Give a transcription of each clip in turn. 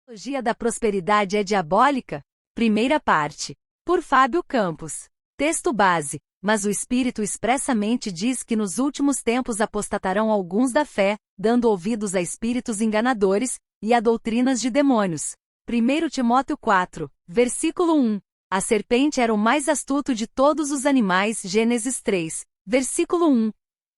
Teologia da prosperidade é diabólica? Primeira parte. Por Fábio Campos. Texto base. Mas o Espírito expressamente diz que nos últimos tempos apostatarão alguns da fé, dando ouvidos a espíritos enganadores, e a doutrinas de demônios. 1 Timóteo 4, versículo 1. A serpente era o mais astuto de todos os animais. Gênesis 3, versículo 1.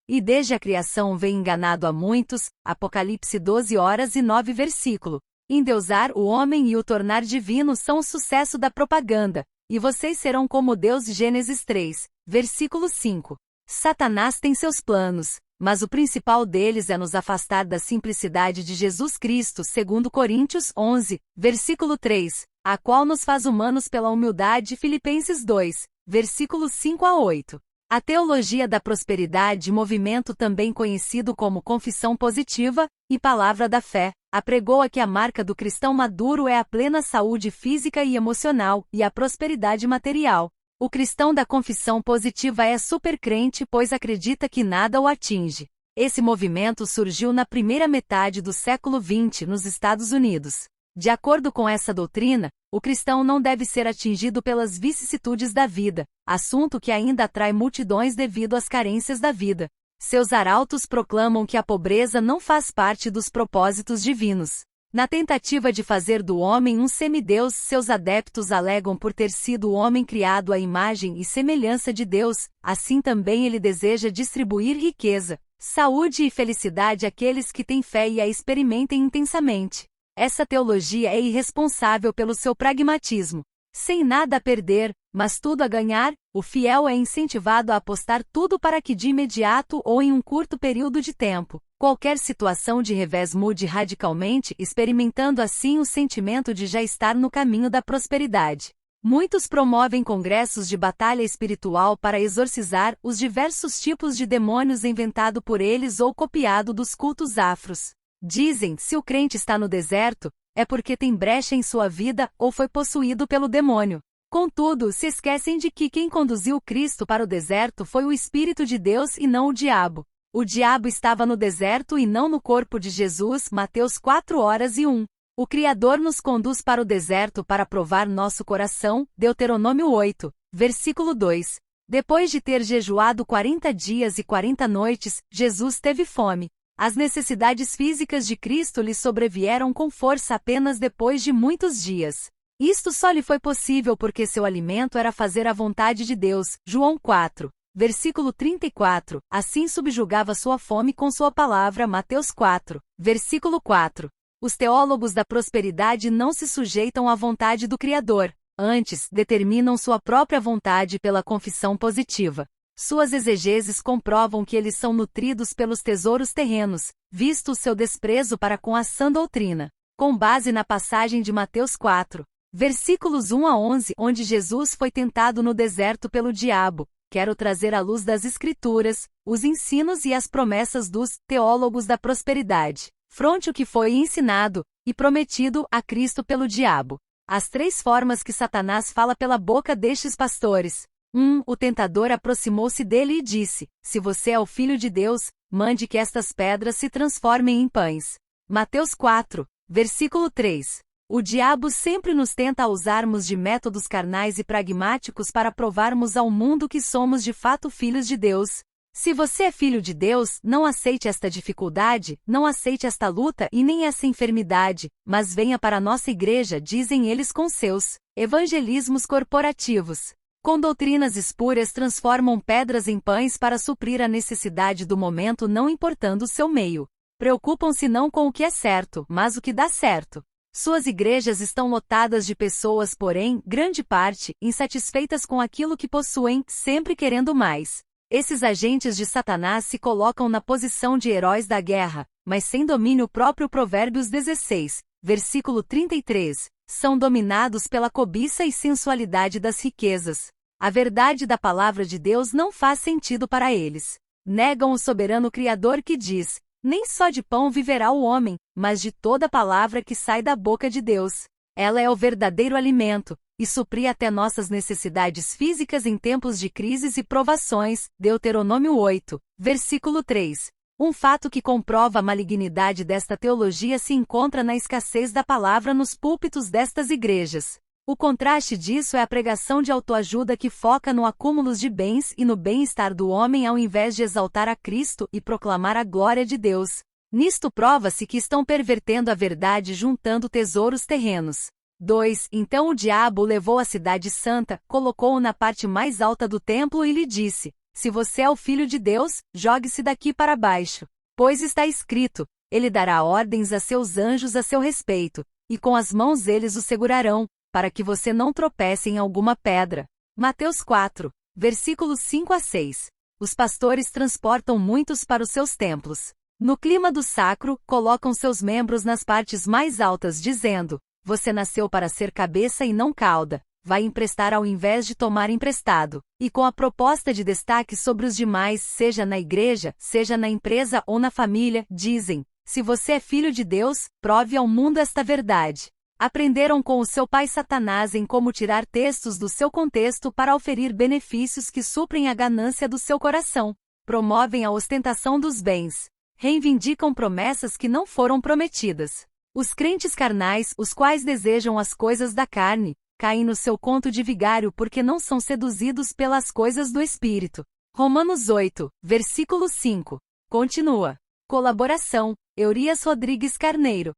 E desde a criação vem enganado a muitos. Apocalipse 12:9 versículo. Endeusar o homem e o tornar divino são o sucesso da propaganda, e vocês serão como Deus. Gênesis 3, versículo 5. Satanás tem seus planos, mas o principal deles é nos afastar da simplicidade de Jesus Cristo, segundo Coríntios 11, versículo 3, a qual nos faz humanos pela humildade. Filipenses 2, versículos 5-8. A teologia da prosperidade, movimento também conhecido como confissão positiva e palavra da fé, apregoa que a marca do cristão maduro é a plena saúde física e emocional e a prosperidade material. O cristão da confissão positiva é supercrente, pois acredita que nada o atinge. Esse movimento surgiu na primeira metade do século XX nos Estados Unidos. De acordo com essa doutrina, o cristão não deve ser atingido pelas vicissitudes da vida, assunto que ainda atrai multidões devido às carências da vida. Seus arautos proclamam que a pobreza não faz parte dos propósitos divinos. Na tentativa de fazer do homem um semideus, seus adeptos alegam por ter sido o homem criado à imagem e semelhança de Deus, assim também ele deseja distribuir riqueza, saúde e felicidade àqueles que têm fé e a experimentem intensamente. Essa teologia é irresponsável pelo seu pragmatismo. Sem nada a perder, mas tudo a ganhar, o fiel é incentivado a apostar tudo para que de imediato ou em um curto período de tempo, qualquer situação de revés mude radicalmente, experimentando assim o sentimento de já estar no caminho da prosperidade. Muitos promovem congressos de batalha espiritual para exorcizar os diversos tipos de demônios inventado por eles ou copiado dos cultos afros. Dizem, se o crente está no deserto, é porque tem brecha em sua vida ou foi possuído pelo demônio. Contudo, se esquecem de que quem conduziu Cristo para o deserto foi o Espírito de Deus e não o diabo. O diabo estava no deserto e não no corpo de Jesus. Mateus 4:1. O Criador nos conduz para o deserto para provar nosso coração. Deuteronômio 8, versículo 2. Depois de ter jejuado 40 dias e 40 noites, Jesus teve fome. As necessidades físicas de Cristo lhe sobrevieram com força apenas depois de muitos dias. Isto só lhe foi possível porque seu alimento era fazer a vontade de Deus. João 4, versículo 34, assim subjugava sua fome com sua palavra. Mateus 4, versículo 4. Os teólogos da prosperidade não se sujeitam à vontade do Criador, antes, determinam sua própria vontade pela confissão positiva. Suas exegeses comprovam que eles são nutridos pelos tesouros terrenos, visto o seu desprezo para com a sã doutrina. Com base na passagem de Mateus 4, versículos 1-11, onde Jesus foi tentado no deserto pelo diabo, quero trazer à luz das Escrituras os ensinos e as promessas dos teólogos da prosperidade, fronte o que foi ensinado e prometido a Cristo pelo diabo. As três formas que Satanás fala pela boca destes pastores. 1. O tentador aproximou-se dele e disse, se você é o Filho de Deus, mande que estas pedras se transformem em pães. Mateus 4, versículo 3. O diabo sempre nos tenta a usarmos de métodos carnais e pragmáticos para provarmos ao mundo que somos de fato filhos de Deus. Se você é filho de Deus, não aceite esta dificuldade, não aceite esta luta e nem essa enfermidade, mas venha para a nossa igreja, dizem eles com seus evangelismos corporativos. Com doutrinas espúrias transformam pedras em pães para suprir a necessidade do momento, não importando o seu meio. Preocupam-se não com o que é certo, mas o que dá certo. Suas igrejas estão lotadas de pessoas, porém, grande parte, insatisfeitas com aquilo que possuem, sempre querendo mais. Esses agentes de Satanás se colocam na posição de heróis da guerra, mas sem domínio próprio. Provérbios 16, versículo 33, são dominados pela cobiça e sensualidade das riquezas. A verdade da palavra de Deus não faz sentido para eles. Negam o soberano Criador que diz, nem só de pão viverá o homem, mas de toda palavra que sai da boca de Deus. Ela é o verdadeiro alimento, e supri até nossas necessidades físicas em tempos de crises e provações. Deuteronômio 8, versículo 3. Um fato que comprova a malignidade desta teologia se encontra na escassez da palavra nos púlpitos destas igrejas. O contraste disso é a pregação de autoajuda que foca no acúmulo de bens e no bem-estar do homem ao invés de exaltar a Cristo e proclamar a glória de Deus. Nisto prova-se que estão pervertendo a verdade juntando tesouros terrenos. 2. Então o diabo o levou à cidade santa, colocou-o na parte mais alta do templo e lhe disse: se você é o Filho de Deus, jogue-se daqui para baixo. Pois está escrito: ele dará ordens a seus anjos a seu respeito, e com as mãos eles o segurarão, para que você não tropece em alguma pedra. Mateus 4, versículos 5 a 6. Os pastores transportam muitos para os seus templos. No clima do sacro, colocam seus membros nas partes mais altas dizendo: você nasceu para ser cabeça e não cauda. Vai emprestar ao invés de tomar emprestado, e com a proposta de destaque sobre os demais, seja na igreja, seja na empresa ou na família, dizem: se você é filho de Deus, prove ao mundo esta verdade. Aprenderam com o seu pai Satanás em como tirar textos do seu contexto para oferir benefícios que suprem a ganância do seu coração, promovem a ostentação dos bens, reivindicam promessas que não foram prometidas. Os crentes carnais, os quais desejam as coisas da carne, caem no seu conto de vigário porque não são seduzidos pelas coisas do Espírito. Romanos 8, versículo 5. Continua. Colaboração: Eurias Rodrigues Carneiro.